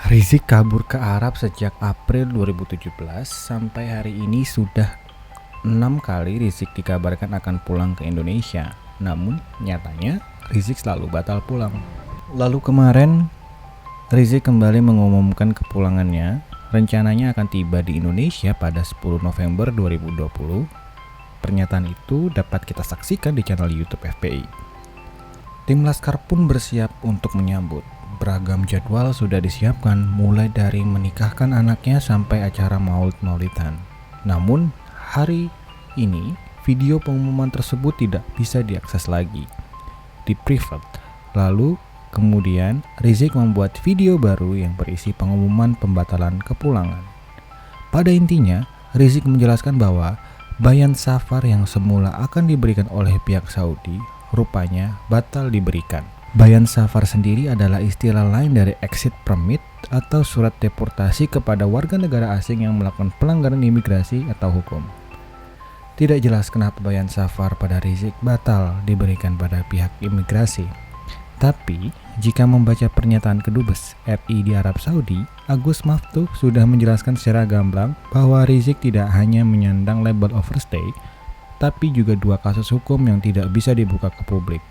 Rizik kabur ke Arab sejak April 2017 sampai hari ini sudah 6 kali Rizik dikabarkan akan pulang ke Indonesia. Namun nyatanya Rizik selalu batal pulang. Lalu kemarin Rizik kembali mengumumkan kepulangannya. Rencananya akan tiba di Indonesia pada 10 November 2020. Pernyataan itu dapat kita saksikan di channel YouTube FPI. Tim Laskar pun bersiap untuk menyambut. Beragam jadwal sudah disiapkan, mulai dari menikahkan anaknya sampai acara maulid-maulidan. Namun, hari ini video pengumuman tersebut tidak bisa diakses lagi di private. Lalu, kemudian Rizik membuat video baru yang berisi pengumuman pembatalan kepulangan. Pada intinya, Rizik menjelaskan bahwa bayan safar yang semula akan diberikan oleh pihak Saudi rupanya batal diberikan. Bayan safar sendiri adalah istilah lain dari exit permit atau surat deportasi kepada warga negara asing yang melakukan pelanggaran imigrasi atau hukum. Tidak jelas kenapa bayan safar pada Rizik batal diberikan pada pihak imigrasi. Tapi, jika membaca pernyataan Kedubes RI di Arab Saudi, Agus Maftuh sudah menjelaskan secara gamblang bahwa Rizik tidak hanya menyandang label overstay, tapi juga 2 kasus hukum yang tidak bisa dibuka ke publik.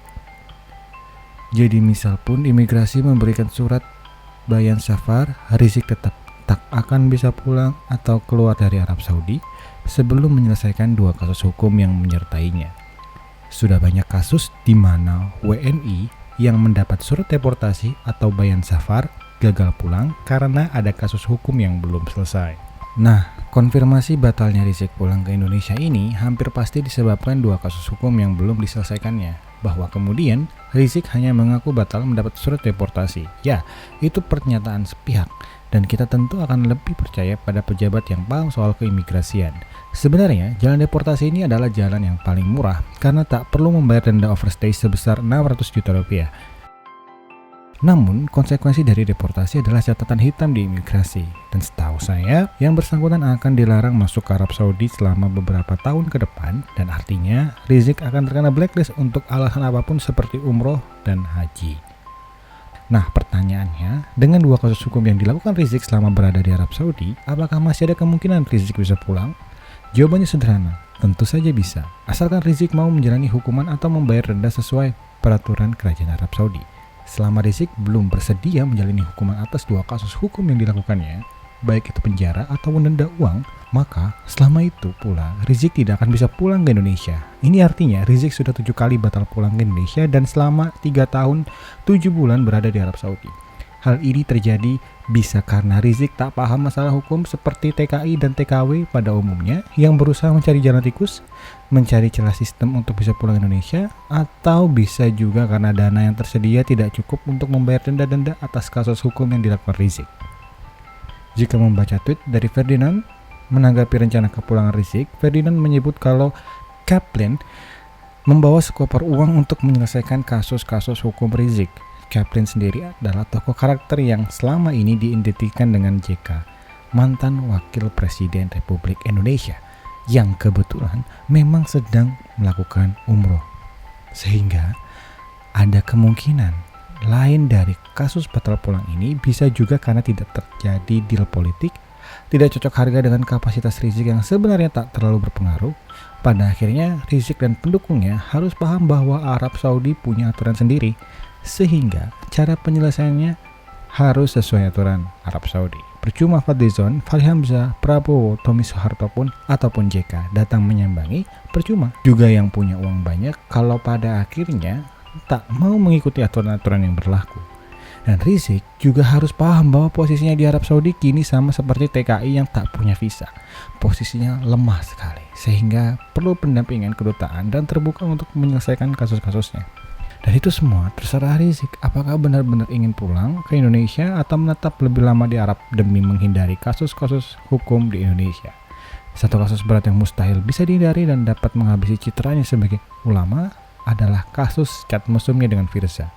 Jadi misal pun imigrasi memberikan surat bayan safar, Rizik tetap tak akan bisa pulang atau keluar dari Arab Saudi sebelum menyelesaikan 2 kasus hukum yang menyertainya. Sudah banyak kasus di mana WNI yang mendapat surat deportasi atau bayan safar gagal pulang karena ada kasus hukum yang belum selesai. Nah, konfirmasi batalnya Rizik pulang ke Indonesia ini hampir pasti disebabkan 2 kasus hukum yang belum diselesaikannya. Bahwa kemudian Rizik hanya mengaku batal mendapat surat deportasi. Ya, itu pernyataan sepihak dan kita tentu akan lebih percaya pada pejabat yang paham soal keimigrasian. Sebenarnya, jalan deportasi ini adalah jalan yang paling murah karena tak perlu membayar denda overstay sebesar 600 juta rupiah. Namun, konsekuensi dari deportasi adalah catatan hitam di imigrasi. Dan setahu saya, yang bersangkutan akan dilarang masuk ke Arab Saudi selama beberapa tahun ke depan. Dan artinya, Rizik akan terkena blacklist untuk alasan apapun seperti umroh dan haji. Nah, pertanyaannya, dengan 2 kasus hukum yang dilakukan Rizik selama berada di Arab Saudi, apakah masih ada kemungkinan Rizik bisa pulang? Jawabannya sederhana, tentu saja bisa. Asalkan Rizik mau menjalani hukuman atau membayar denda sesuai peraturan kerajaan Arab Saudi. Selama Rizik belum bersedia menjalani hukuman atas 2 kasus hukum yang dilakukannya, baik itu penjara atau denda uang, maka selama itu pula Rizik tidak akan bisa pulang ke Indonesia. Ini artinya Rizik sudah 7 kali batal pulang ke Indonesia dan selama 3 tahun 7 bulan berada di Arab Saudi. Hal ini terjadi bisa karena Rizik tak paham masalah hukum seperti TKI dan TKW pada umumnya yang berusaha mencari jalan tikus, mencari celah sistem untuk bisa pulang ke Indonesia, atau bisa juga karena dana yang tersedia tidak cukup untuk membayar denda-denda atas kasus hukum yang dilakukan Rizik. Jika membaca tweet dari Ferdinand menanggapi rencana kepulangan Rizik, Ferdinand menyebut kalau Kaplan membawa sekoper uang untuk menyelesaikan kasus-kasus hukum Rizik. Kaplan sendiri adalah tokoh karakter yang selama ini diidentikan dengan JK, mantan Wakil Presiden Republik Indonesia, yang kebetulan memang sedang melakukan umroh. Sehingga ada kemungkinan lain dari kasus batal pulang ini bisa juga karena tidak terjadi deal politik, tidak cocok harga dengan kapasitas Rizik yang sebenarnya tak terlalu berpengaruh. Pada akhirnya Rizik dan pendukungnya harus paham bahwa Arab Saudi punya aturan sendiri, sehingga cara penyelesaiannya harus sesuai aturan Arab Saudi. Percuma Fadlizon, Fahri Hamzah, Prabowo, Tommy Soeharto ataupun JK datang menyambangi, percuma. Juga yang punya uang banyak kalau pada akhirnya tak mau mengikuti aturan-aturan yang berlaku. Dan Rizik juga harus paham bahwa posisinya di Arab Saudi kini sama seperti TKI yang tak punya visa. Posisinya lemah sekali, sehingga perlu pendampingan kedutaan dan terbuka untuk menyelesaikan kasus-kasusnya. Dan itu semua terserah Rizik, apakah benar-benar ingin pulang ke Indonesia atau menetap lebih lama di Arab demi menghindari kasus-kasus hukum di Indonesia. Satu kasus berat yang mustahil bisa dihindari dan dapat menghabisi citranya sebagai ulama adalah kasus cat mesumnya dengan Firza.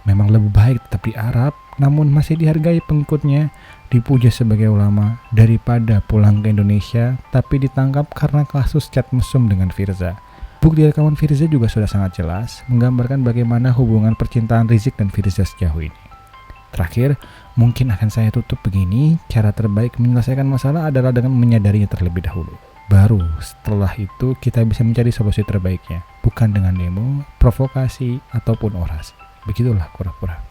Memang lebih baik tetap di Arab, namun masih dihargai pengikutnya, dipuja sebagai ulama, daripada pulang ke Indonesia tapi ditangkap karena kasus cat mesum dengan Firza. Bukti rekaman Firza juga sudah sangat jelas menggambarkan bagaimana hubungan percintaan Rizik dan Firza sejauh ini. Terakhir, mungkin akan saya tutup begini, cara terbaik menyelesaikan masalah adalah dengan menyadarinya terlebih dahulu. Baru setelah itu kita bisa mencari solusi terbaiknya, bukan dengan demo, provokasi, ataupun orasi. Begitulah kura-kura.